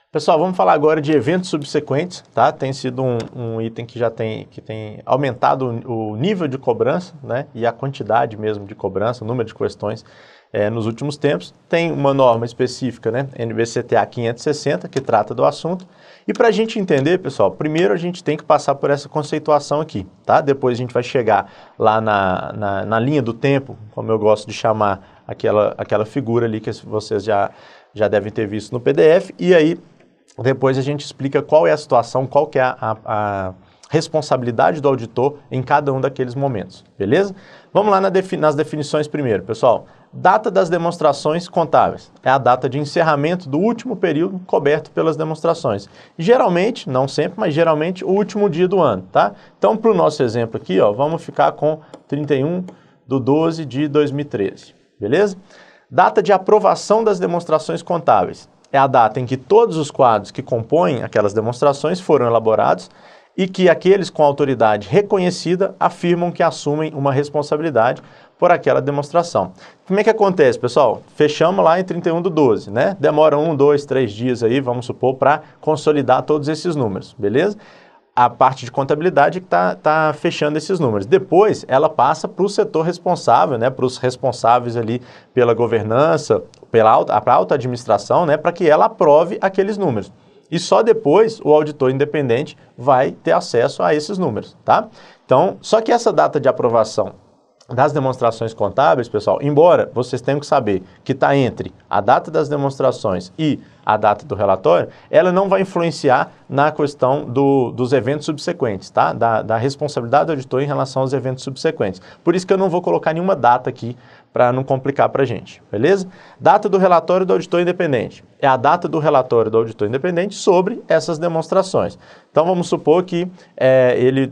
Pessoal, vamos falar agora de eventos subsequentes, tá? Tem sido um item que tem aumentado o nível de cobrança, né? E a quantidade mesmo de cobrança, o número de questões nos últimos tempos. Tem uma norma específica, né? NBCTA 560, que trata do assunto. E para a gente entender, pessoal, primeiro a gente tem que passar por essa conceituação aqui, tá? Depois a gente vai chegar lá na linha do tempo, como eu gosto de chamar aquela figura ali que vocês já devem ter visto no PDF, e aí depois a gente explica qual é a situação, qual que é a responsabilidade do auditor em cada um daqueles momentos, beleza? Vamos lá nas definições primeiro, pessoal. Data das demonstrações contábeis é a data de encerramento do último período coberto pelas demonstrações. Geralmente, não sempre, mas geralmente o último dia do ano, tá? Então, para o nosso exemplo aqui, ó, vamos ficar com 31/12 de 2013, beleza? Data de aprovação das demonstrações contábeis é a data em que todos os quadros que compõem aquelas demonstrações foram elaborados e que aqueles com autoridade reconhecida afirmam que assumem uma responsabilidade por aquela demonstração. Como é que acontece, pessoal? Fechamos lá em 31/12, né? Demora 1, 2, 3 dias aí, vamos supor, para consolidar todos esses números, beleza? A parte de contabilidade que está fechando esses números. Depois, ela passa para o setor responsável, né, para os responsáveis ali pela governança, pela alta administração, né, para que ela aprove aqueles números. E só depois o auditor independente vai ter acesso a esses números, tá? Então, só que essa data de aprovação das demonstrações contábeis, pessoal, embora vocês tenham que saber que está entre a data das demonstrações e a data do relatório, ela não vai influenciar na questão dos eventos subsequentes, tá? Da responsabilidade do auditor em relação aos eventos subsequentes. Por isso que eu não vou colocar nenhuma data aqui para não complicar para a gente, beleza? Data do relatório do auditor independente. É a data do relatório do auditor independente sobre essas demonstrações. Então, vamos supor que ele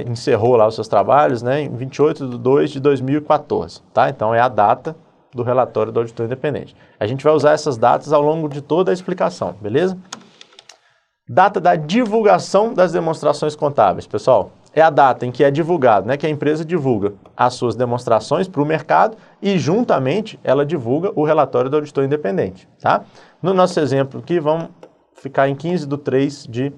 encerrou lá os seus trabalhos, né, em 28/2 de 2014, tá? Então é a data do relatório do auditor independente. A gente vai usar essas datas ao longo de toda a explicação, beleza? Data da divulgação das demonstrações contábeis, pessoal. É a data em que é divulgado, né, que a empresa divulga as suas demonstrações para o mercado e, juntamente, ela divulga o relatório do auditor independente, tá? No nosso exemplo aqui, vamos ficar em 15/3 de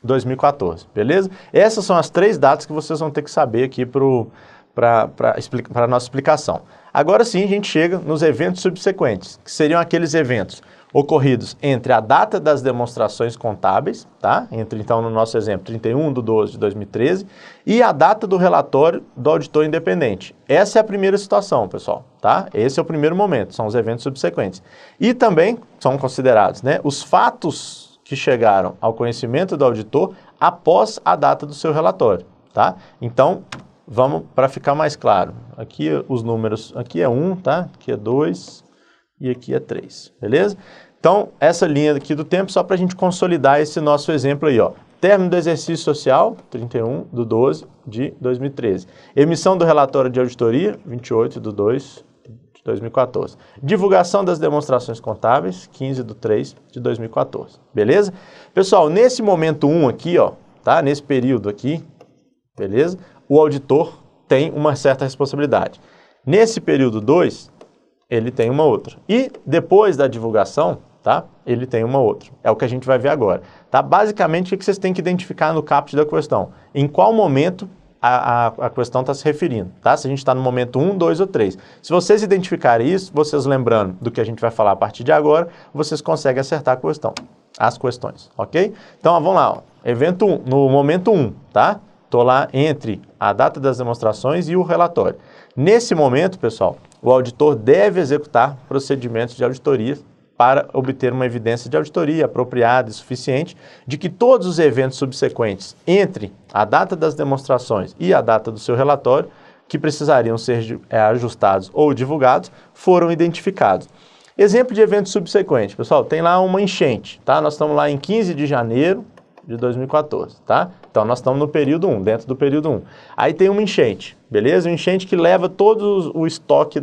2014, beleza? Essas são as 3 datas que vocês vão ter que saber aqui para a nossa explicação. Agora sim, a gente chega nos eventos subsequentes, que seriam aqueles eventos ocorridos entre a data das demonstrações contábeis, tá? Entre, então, no nosso exemplo, 31/12 de 2013, e a data do relatório do auditor independente. Essa é a primeira situação, pessoal, tá? Esse é o primeiro momento, são os eventos subsequentes. E também são considerados, né, os fatos que chegaram ao conhecimento do auditor após a data do seu relatório, tá? Então, vamos para ficar mais claro. Aqui os números, aqui é 1, tá? Aqui é 2 e aqui é 3, beleza? Então, essa linha aqui do tempo só para a gente consolidar esse nosso exemplo aí, ó. Término do exercício social, 31/12 de 2013. Emissão do relatório de auditoria, 28/2 de 2014. Divulgação das demonstrações contábeis, 15/3 de 2014. Beleza? Pessoal, nesse momento 1 aqui, ó, tá? Nesse período aqui, beleza? O auditor tem uma certa responsabilidade. Nesse período 2, ele tem uma outra. E depois da divulgação, tá? Ele tem uma outra. É o que a gente vai ver agora, tá? Basicamente, o que vocês têm que identificar no caput da questão? Em qual momento a questão está se referindo, tá? Se a gente está no momento 1, 2 ou 3. Se vocês identificarem isso, vocês lembrando do que a gente vai falar a partir de agora, vocês conseguem acertar a questão, as questões, ok? Então, ó, vamos lá, ó. Evento 1, no momento 1, tá? Estou lá entre a data das demonstrações e o relatório. Nesse momento, pessoal, o auditor deve executar procedimentos de auditoria para obter uma evidência de auditoria apropriada e suficiente de que todos os eventos subsequentes entre a data das demonstrações e a data do seu relatório, que precisariam ser ajustados ou divulgados, foram identificados. Exemplo de evento subsequente, pessoal, tem lá uma enchente, tá? Nós estamos lá em 15 de janeiro de 2014, tá? Então, nós estamos no período 1, dentro do período 1. Aí tem uma enchente, beleza? Uma enchente que leva todo o estoque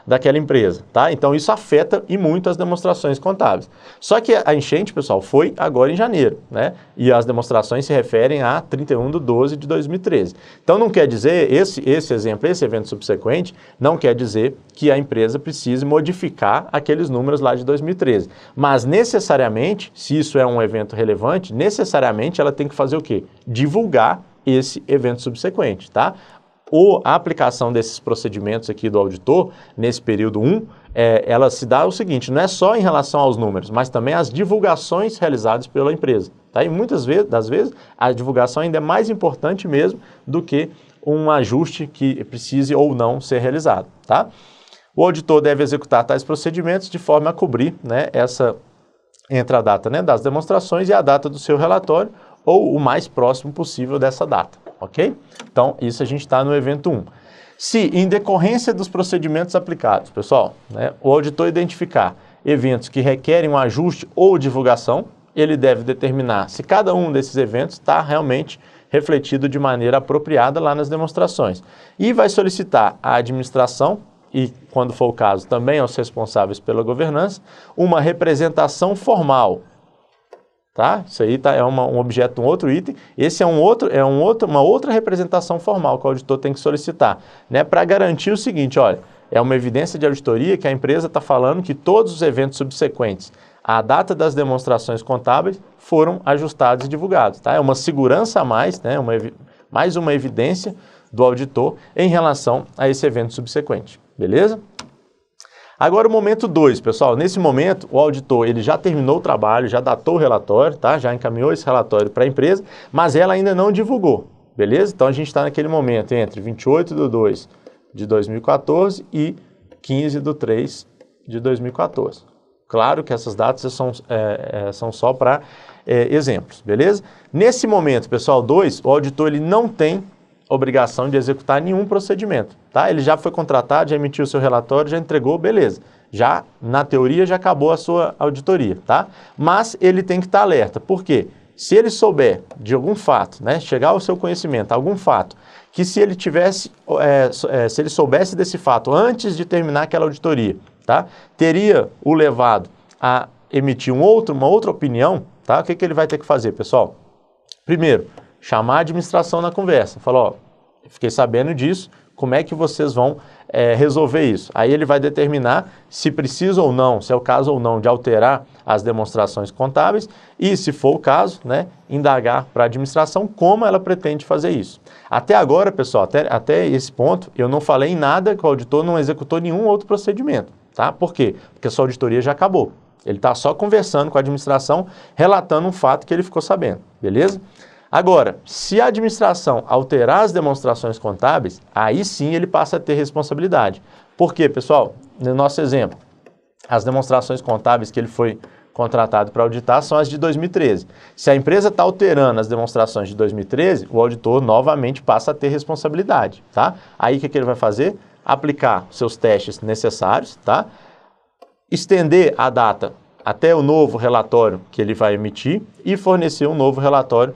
daquela empresa, tá? Então isso afeta e muito as demonstrações contábeis. Só que a enchente, pessoal, foi agora em janeiro, né? E as demonstrações se referem a 31/12/2013. Então não quer dizer, esse exemplo, esse evento subsequente, não quer dizer que a empresa precise modificar aqueles números lá de 2013. Mas necessariamente, se isso é um evento relevante, necessariamente ela tem que fazer o quê? Divulgar esse evento subsequente, tá? A aplicação desses procedimentos aqui do auditor, nesse período 1, ela se dá o seguinte, não é só em relação aos números, mas também às divulgações realizadas pela empresa. Tá? E muitas das vezes, a divulgação ainda é mais importante mesmo do que um ajuste que precise ou não ser realizado. Tá? O auditor deve executar tais procedimentos de forma a cobrir, né, entre a data, né, das demonstrações e a data do seu relatório, ou o mais próximo possível dessa data, ok? Então, isso a gente está no evento 1. Se, em decorrência dos procedimentos aplicados, pessoal, né, o auditor identificar eventos que requerem um ajuste ou divulgação, ele deve determinar se cada um desses eventos está realmente refletido de maneira apropriada lá nas demonstrações. E vai solicitar à administração, e quando for o caso também aos responsáveis pela governança, uma representação formal. Tá? Isso aí tá, um objeto, um outro item. Esse é uma outra representação formal que o auditor tem que solicitar, né? Para garantir o seguinte, olha, é uma evidência de auditoria que a empresa está falando que todos os eventos subsequentes à data das demonstrações contábeis foram ajustados e divulgados. Tá? É uma segurança a mais, né? Mais uma evidência do auditor em relação a esse evento subsequente. Beleza? Agora o momento 2, pessoal. Nesse momento, o auditor ele já terminou o trabalho, já datou o relatório, tá? Já encaminhou esse relatório para a empresa, mas ela ainda não divulgou, beleza? Então a gente está naquele momento entre 28/2/2014 e 15/3/2014. Claro que essas datas são só para exemplos, beleza? Nesse momento, pessoal, 2, o auditor ele não tem obrigação de executar nenhum procedimento, tá? Ele já foi contratado, já emitiu o seu relatório, já entregou, beleza. Já, na teoria, já acabou a sua auditoria, tá? Mas ele tem que estar alerta. Por quê? Se ele souber de algum fato, né, chegar ao seu conhecimento, algum fato, que se ele se ele soubesse desse fato antes de terminar aquela auditoria, tá? Teria o levado a emitir uma outra opinião, tá? O que ele vai ter que fazer, pessoal? Primeiro, chamar a administração na conversa. Falar, ó, fiquei sabendo disso, como é que vocês vão resolver isso? Aí ele vai determinar se precisa ou não, se é o caso ou não de alterar as demonstrações contábeis e, se for o caso, né, indagar para a administração como ela pretende fazer isso. Até agora, pessoal, até esse ponto, eu não falei em nada que o auditor não executou nenhum outro procedimento. Tá? Por quê? Porque a sua auditoria já acabou. Ele está só conversando com a administração, relatando um fato que ele ficou sabendo. Beleza? Agora, se a administração alterar as demonstrações contábeis, aí sim ele passa a ter responsabilidade. Por quê, pessoal? No nosso exemplo, as demonstrações contábeis que ele foi contratado para auditar são as de 2013. Se a empresa está alterando as demonstrações de 2013, o auditor novamente passa a ter responsabilidade, tá? Aí o que ele vai fazer? Aplicar seus testes necessários, tá? Estender a data até o novo relatório que ele vai emitir e fornecer um novo relatório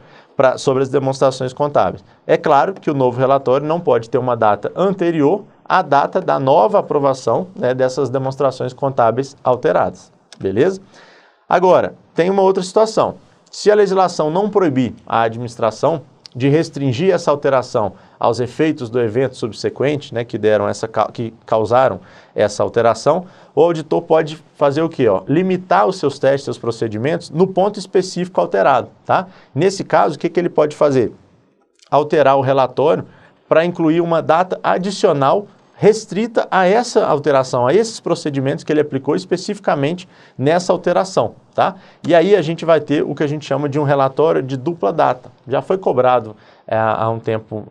sobre as demonstrações contábeis. É claro que o novo relatório não pode ter uma data anterior à data da nova aprovação, né, dessas demonstrações contábeis alteradas. Beleza? Agora, tem uma outra situação. Se a legislação não proibir a administração de restringir essa alteração aos efeitos do evento subsequente, né, que causaram essa alteração, o auditor pode fazer o quê? Limitar os seus testes, seus procedimentos no ponto específico alterado. Tá? Nesse caso, o que ele pode fazer? Alterar o relatório para incluir uma data adicional restrita a essa alteração, a esses procedimentos que ele aplicou especificamente nessa alteração, tá? E aí a gente vai ter o que a gente chama de um relatório de dupla data. Já foi cobrado há um tempo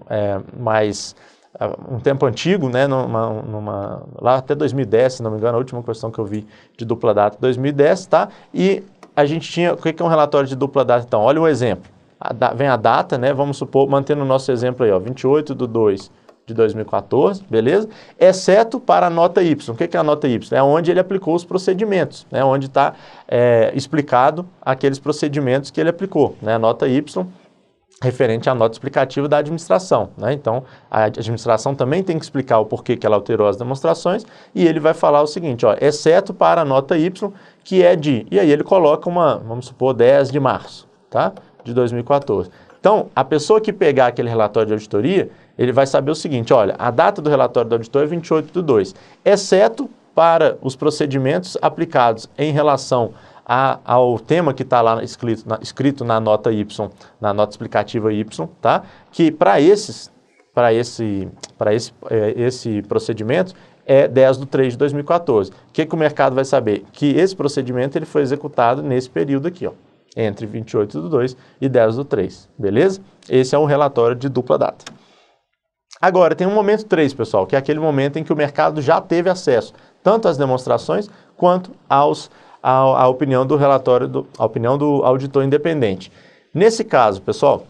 um tempo antigo, né, lá até 2010, se não me engano, a última questão que eu vi de dupla data, 2010, tá? E a gente tinha, o que é um relatório de dupla data? Então, olha o exemplo. Vem a data, né, vamos supor, mantendo o nosso exemplo aí, 28/2/2014, beleza? Exceto para a nota Y. O que é a nota Y? É onde ele aplicou os procedimentos, né? Onde está explicado aqueles procedimentos que ele aplicou, né? A nota Y referente à nota explicativa da administração, né? Então, a administração também tem que explicar o porquê que ela alterou as demonstrações e ele vai falar o seguinte, ó, exceto para a nota Y, que é de... E aí ele coloca uma, vamos supor, 10 de março, tá? De 2014. Então, a pessoa que pegar aquele relatório de auditoria, ele vai saber o seguinte, olha, a data do relatório do auditor é 28/2, exceto para os procedimentos aplicados em relação ao tema que está lá escrito na nota Y, na nota explicativa Y, tá? Que para esse procedimento é 10/3/2014. O que o mercado vai saber? Que esse procedimento ele foi executado nesse período aqui, ó, entre 28/2 e 10/3, beleza? Esse é um relatório de dupla data. Agora, tem um momento 3, pessoal, que é aquele momento em que o mercado já teve acesso tanto às demonstrações quanto à opinião do relatório, a opinião do auditor independente. Nesse caso, pessoal,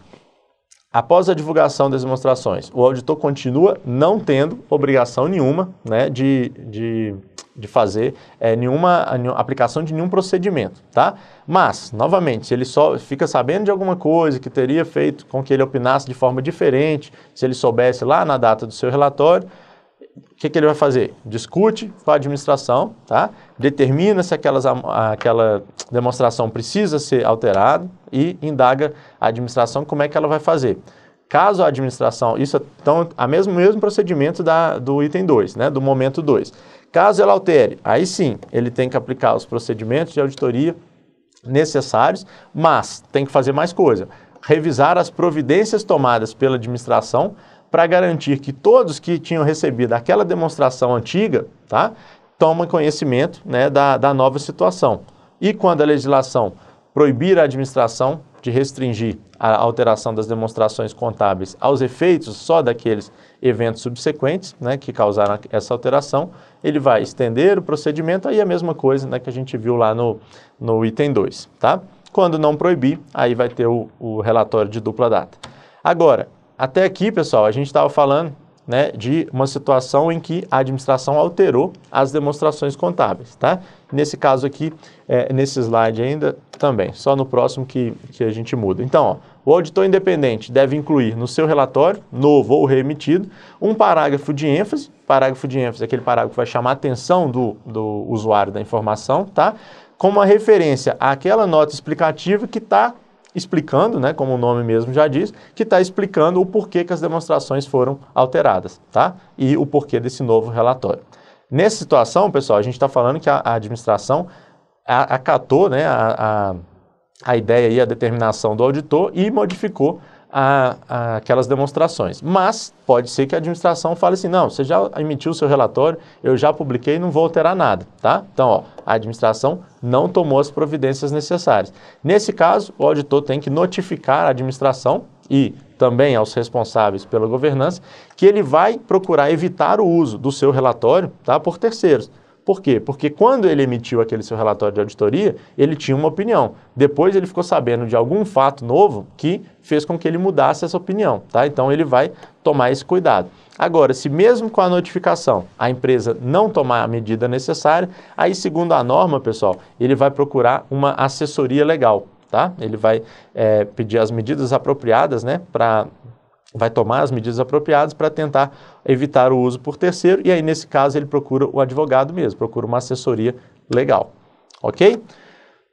após a divulgação das demonstrações, o auditor continua não tendo obrigação nenhuma, né, de fazer nenhuma aplicação de nenhum procedimento, tá? Mas, novamente, se ele só fica sabendo de alguma coisa que teria feito com que ele opinasse de forma diferente, se ele soubesse lá na data do seu relatório, o que ele vai fazer? Discute com a administração, tá? Determina se aquela demonstração precisa ser alterada e indaga a administração como é que ela vai fazer. Caso a administração, isso é o mesmo procedimento do item 2, né? Do momento 2. Caso ela altere, aí sim, ele tem que aplicar os procedimentos de auditoria necessários, mas tem que fazer mais coisa. Revisar as providências tomadas pela administração para garantir que todos que tinham recebido aquela demonstração antiga, tá, tomem conhecimento, né, da nova situação. E quando a legislação proibir a administração de restringir a alteração das demonstrações contábeis aos efeitos só daqueles eventos subsequentes, né, que causaram essa alteração, ele vai estender o procedimento, aí a mesma coisa, né, que a gente viu lá no item 2, tá? Quando não proibir, aí vai ter o relatório de dupla data. Agora, até aqui, pessoal, a gente estava falando, né, de uma situação em que a administração alterou as demonstrações contábeis, tá? Nesse caso aqui, nesse slide ainda, também, só no próximo que a gente muda. Então, ó, o auditor independente deve incluir no seu relatório, novo ou reemitido, um parágrafo de ênfase. Parágrafo de ênfase é aquele parágrafo que vai chamar a atenção do usuário da informação, tá? Como uma referência àquela nota explicativa que está explicando, né, como o nome mesmo já diz, que está explicando o porquê que as demonstrações foram alteradas, tá? E o porquê desse novo relatório. Nessa situação, pessoal, a gente está falando que a administração acatou, né, a ideia e a determinação do auditor e modificou aquelas demonstrações. Mas pode ser que a administração fale assim, não, você já emitiu o seu relatório, eu já publiquei, não vou alterar nada, tá? Então, ó, a administração não tomou as providências necessárias. Nesse caso, o auditor tem que notificar a administração e também aos responsáveis pela governança que ele vai procurar evitar o uso do seu relatório, tá, por terceiros. Por quê? Porque quando ele emitiu aquele seu relatório de auditoria, ele tinha uma opinião. Depois ele ficou sabendo de algum fato novo que fez com que ele mudasse essa opinião, tá? Então ele vai tomar esse cuidado. Agora, se mesmo com a notificação a empresa não tomar a medida necessária, aí segundo a norma, pessoal, ele vai procurar uma assessoria legal, tá? Ele vai pedir as medidas apropriadas, né, vai tomar as medidas apropriadas para tentar evitar o uso por terceiro e aí, nesse caso, ele procura o advogado mesmo, procura uma assessoria legal, ok?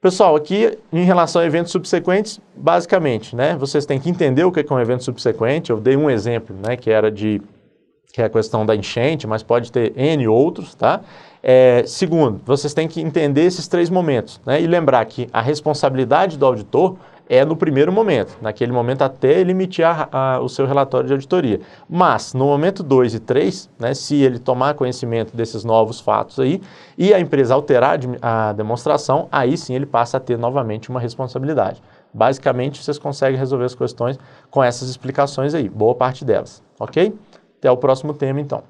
Pessoal, aqui, em relação a eventos subsequentes, basicamente, né, vocês têm que entender o que é um evento subsequente. Eu dei um exemplo, né, que é a questão da enchente, mas pode ter N outros, tá? Segundo, vocês têm que entender esses 3 momentos, né, e lembrar que a responsabilidade do auditor é no primeiro momento, naquele momento até ele emitir o seu relatório de auditoria. Mas, no momento 2 e 3, né, se ele tomar conhecimento desses novos fatos aí e a empresa alterar a demonstração, aí sim ele passa a ter novamente uma responsabilidade. Basicamente, vocês conseguem resolver as questões com essas explicações aí, boa parte delas, ok? Até o próximo tema, então.